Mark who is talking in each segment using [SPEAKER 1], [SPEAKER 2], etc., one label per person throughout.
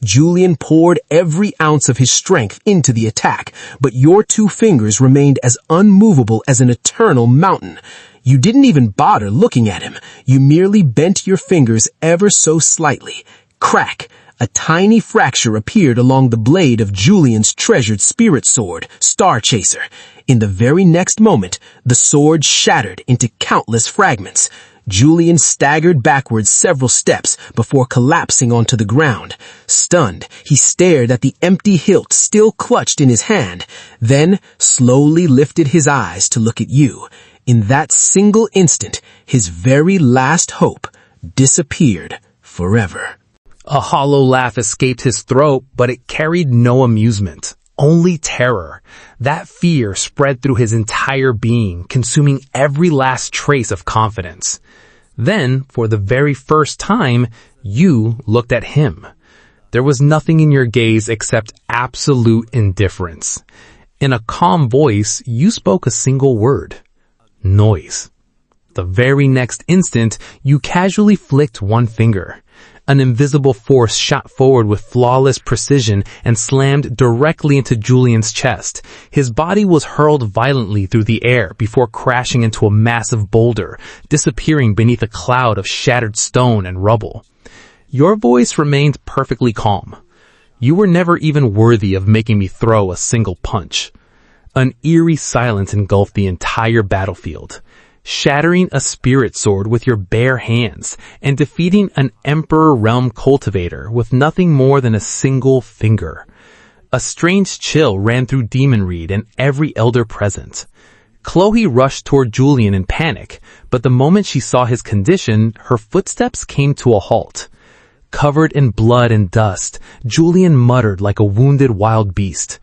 [SPEAKER 1] Julian poured every ounce of his strength into the attack, but your two fingers remained as unmovable as an eternal mountain. You didn't even bother looking at him. You merely bent your fingers ever so slightly. Crack! A tiny fracture appeared along the blade of Julian's treasured spirit sword, Star Chaser. In the very next moment, the sword shattered into countless fragments. Julian staggered backwards several steps before collapsing onto the ground. Stunned, he stared at the empty hilt still clutched in his hand, then slowly lifted his eyes to look at you. In that single instant, his very last hope disappeared forever.
[SPEAKER 2] A hollow laugh escaped his throat, but it carried no amusement, only terror. That fear spread through his entire being, consuming every last trace of confidence. Then, for the very first time, you looked at him. There was nothing in your gaze except absolute indifference. In a calm voice, you spoke a single word. Noise. The very next instant, you casually flicked one finger. An invisible force shot forward with flawless precision and slammed directly into Julian's chest. His body was hurled violently through the air before crashing into a massive boulder, disappearing beneath a cloud of shattered stone and rubble. Your voice remained perfectly calm. You were never even worthy of making me throw a single punch. An eerie silence engulfed the entire battlefield. Shattering a spirit sword with your bare hands and defeating an Emperor Realm cultivator with nothing more than a single finger. A strange chill ran through Demon Reed and every elder present. Chloe rushed toward Julian in panic, but the moment she saw his condition, her footsteps came to a halt. Covered in blood and dust, Julian muttered like a wounded wild beast.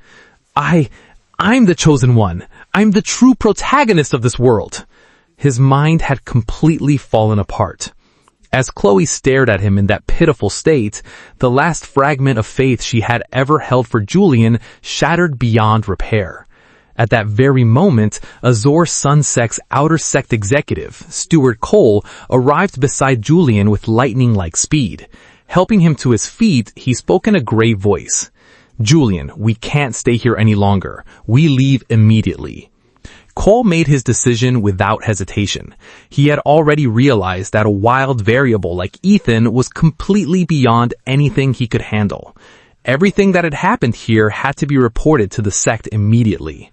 [SPEAKER 2] I'm the chosen one. I'm the true protagonist of this world. His mind had completely fallen apart. As Chloe stared at him in that pitiful state, the last fragment of faith she had ever held for Julian shattered beyond repair. At that very moment, Azor Sunsect's outer sect executive, Stuart Cole, arrived beside Julian with lightning-like speed. Helping him to his feet, he spoke in a grave voice. Julian, we can't stay here any longer. We leave immediately. Cole made his decision without hesitation. He had already realized that a wild variable like Ethan was completely beyond anything he could handle. Everything that had happened here had to be reported to the sect immediately.